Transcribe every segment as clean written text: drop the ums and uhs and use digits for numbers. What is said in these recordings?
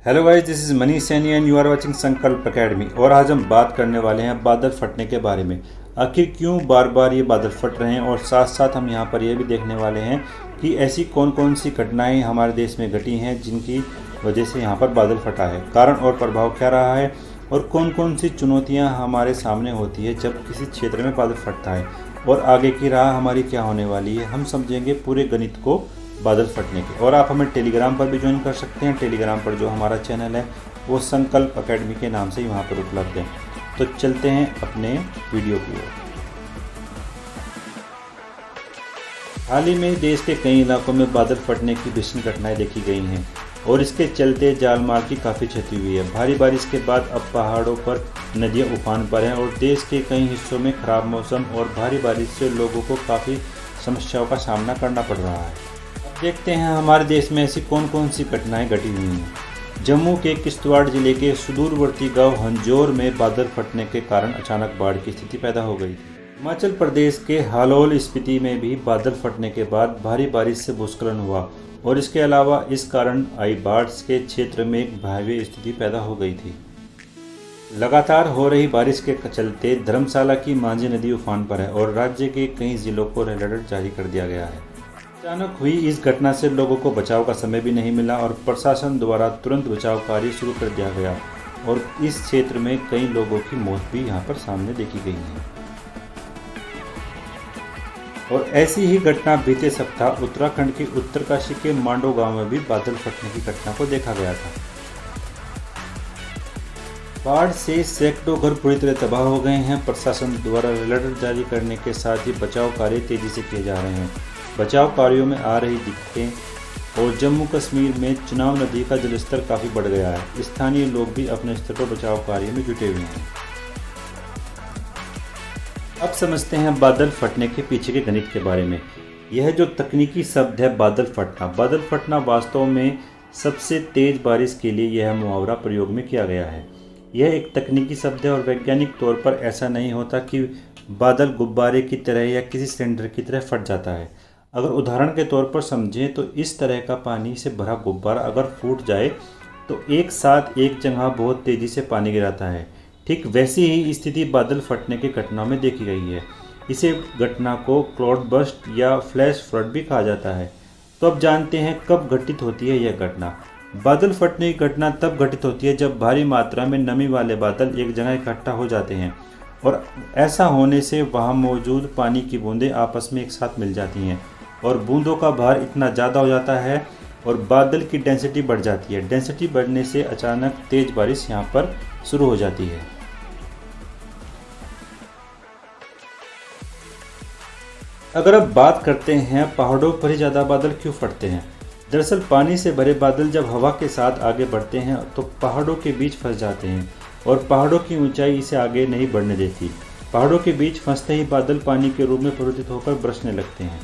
Hello guys, this is Manish Saini and you are watching Sankalp academy. और आज हम बात करने वाले हैं बादल फटने के बारे में। आखिर क्यों बार बार ये बादल फट रहे हैं, और साथ साथ हम यहाँ पर ये भी देखने वाले हैं कि ऐसी कौन कौन सी घटनाएं हमारे देश में घटी हैं जिनकी वजह से यहाँ पर बादल फटा है। कारण और प्रभाव क्या रहा है, और कौन कौन सी चुनौतियाँ हमारे सामने होती है जब किसी क्षेत्र में बादल फटता है, और आगे की राह हमारी क्या होने वाली है। हम समझेंगे पूरे गणित को बादल फटने के। और आप हमें टेलीग्राम पर भी ज्वाइन कर सकते हैं। टेलीग्राम पर जो हमारा चैनल है वो संकल्प एकेडमी के नाम से ही वहाँ पर उपलब्ध है। तो चलते हैं अपने वीडियो की ओर। हाल ही में देश के कई इलाकों में बादल फटने की भीषण घटनाएं देखी गई हैं, और इसके चलते जालमाल की काफ़ी क्षति हुई है। भारी बारिश के बाद अब पहाड़ों पर नदियां उफान पर हैं, और देश के कई हिस्सों में खराब मौसम और भारी बारिश से लोगों को काफ़ी समस्याओं का सामना करना पड़ रहा है। देखते हैं हमारे देश में ऐसी कौन कौन सी घटनाएं घटी हुई हैं। जम्मू के किश्तवाड़ जिले के सुदूरवर्ती गांव हंजोर में बादल फटने के कारण अचानक बाढ़ की स्थिति पैदा हो गई थी। हिमाचल प्रदेश के हालोल स्पीति में भी बादल फटने के बाद भारी बारिश से भूस्खलन हुआ, और इसके अलावा इस कारण आई बाढ़ के क्षेत्र में एक भयावह स्थिति पैदा हो गई थी। लगातार हो रही बारिश के चलते धर्मशाला की मांझी नदी उफान पर है, और राज्य के कई जिलों को रेड अलर्ट जारी कर दिया गया है। अचानक हुई इस घटना से लोगों को बचाव का समय भी नहीं मिला, और प्रशासन द्वारा तुरंत बचाव कार्य शुरू कर दिया गया, और इस क्षेत्र में कई लोगों की मौत भी यहां पर सामने देखी गई है। और ऐसी ही घटना बीते सप्ताह उत्तराखंड के उत्तरकाशी के मांडो गांव में भी बादल फटने की घटना को देखा गया था। बाढ़ से सैकड़ों घर पूरी तरह तबाह हो गए हैं। प्रशासन द्वारा अलर्ट जारी करने के साथ ही बचाव कार्य तेजी से किए जा रहे हैं। बचाव कार्यों में आ रही दिक्कतें, और जम्मू कश्मीर में चुनाव नदी का जलस्तर काफ़ी बढ़ गया है। स्थानीय लोग भी अपने स्तर पर बचाव कार्य में जुटे हुए हैं। अब समझते हैं बादल फटने के पीछे के गणित के बारे में। यह जो तकनीकी शब्द है बादल फटना वास्तव में सबसे तेज बारिश के लिए यह मुहावरा प्रयोग में किया गया है। यह एक तकनीकी शब्द है, और वैज्ञानिक तौर पर ऐसा नहीं होता कि बादल गुब्बारे की तरह या किसी सिलेंडर की तरह फट जाता है। अगर उदाहरण के तौर पर समझें तो इस तरह का पानी से भरा गुब्बारा अगर फूट जाए तो एक साथ एक जगह बहुत तेज़ी से पानी गिराता है। ठीक वैसी ही स्थिति बादल फटने की घटनाओं में देखी गई है। इसे घटना को क्लाउड बर्स्ट या फ्लैश फ्लड भी कहा जाता है। तो अब जानते हैं कब घटित होती है यह घटना। बादल फटने की घटना तब घटित होती है जब भारी मात्रा में नमी वाले बादल एक जगह इकट्ठा हो जाते हैं, और ऐसा होने से वहाँ मौजूद पानी की बूंदें आपस में एक साथ मिल जाती हैं, और बूंदों का भार इतना ज़्यादा हो जाता है और बादल की डेंसिटी बढ़ जाती है। डेंसिटी बढ़ने से अचानक तेज बारिश यहाँ पर शुरू हो जाती है। अगर अब बात करते हैं पहाड़ों पर ही ज़्यादा बादल क्यों फटते हैं। दरअसल पानी से भरे बादल जब हवा के साथ आगे बढ़ते हैं तो पहाड़ों के बीच फंस जाते हैं, और पहाड़ों की ऊंचाई इसे आगे नहीं बढ़ने देती। पहाड़ों के बीच फंसते ही बादल पानी के रूप में परिवर्तित होकर बरसने लगते हैं।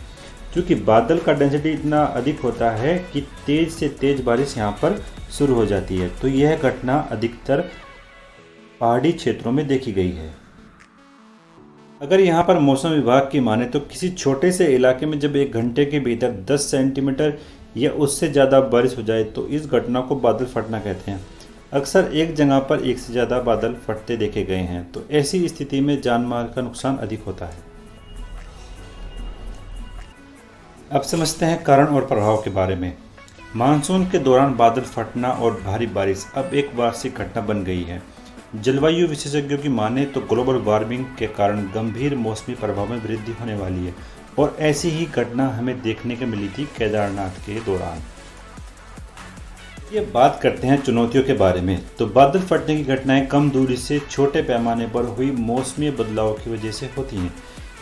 क्योंकि बादल का डेंसिटी इतना अधिक होता है कि तेज से तेज बारिश यहाँ पर शुरू हो जाती है। तो यह घटना अधिकतर पहाड़ी क्षेत्रों में देखी गई है। अगर यहाँ पर मौसम विभाग की माने तो किसी छोटे से इलाके में जब एक घंटे के भीतर 10 सेंटीमीटर या उससे ज़्यादा बारिश हो जाए तो इस घटना को बादल फटना कहते हैं। अक्सर एक जगह पर एक से ज़्यादा बादल फटते देखे गए हैं, तो ऐसी स्थिति में जान माल का नुकसान अधिक होता है। अब समझते हैं कारण और प्रभाव के बारे में। मानसून के दौरान बादल फटना और भारी बारिश अब एक वार्षिक घटना बन गई है। जलवायु विशेषज्ञों की माने तो ग्लोबल वार्मिंग के कारण गंभीर मौसमी प्रभाव में वृद्धि होने वाली है, और ऐसी ही घटना हमें देखने को मिली थी केदारनाथ के दौरान। ये बात करते हैं चुनौतियों के बारे में। तो बादल फटने की घटनाएं कम दूरी से छोटे पैमाने पर हुई मौसमी बदलाव की वजह से होती हैं,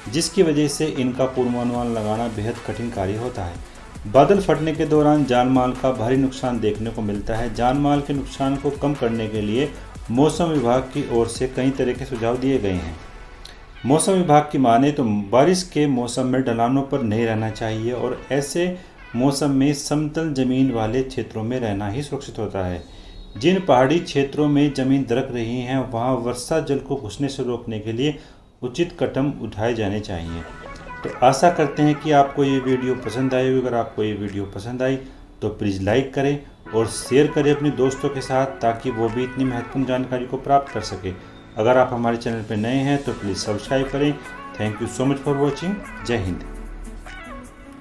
जिसकी वजह से इनका पूर्वानुमान लगाना बेहद कठिन कार्य होता है। बादल फटने के दौरान जानमाल का भारी नुकसान देखने को मिलता है। जानमाल के नुकसान को कम करने के लिए मौसम विभाग की ओर से कई तरह के सुझाव दिए गए हैं। मौसम विभाग की माने तो बारिश के मौसम में ढलानों पर नहीं रहना चाहिए, और ऐसे मौसम में समतल जमीन वाले क्षेत्रों में रहना ही सुरक्षित होता है। जिन पहाड़ी क्षेत्रों में जमीन दरक रही हैं वहाँ वर्षा जल को घुसने से रोकने के लिए उचित कदम उठाए जाने चाहिए। तो आशा करते हैं कि आपको ये वीडियो पसंद आई होगी। अगर आपको ये वीडियो पसंद आई तो प्लीज़ लाइक करें और शेयर करें अपने दोस्तों के साथ, ताकि वो भी इतनी महत्वपूर्ण जानकारी को प्राप्त कर सके। अगर आप हमारे चैनल पर नए हैं तो प्लीज़ सब्सक्राइब करें। Thank you so much for watching. जय हिंद।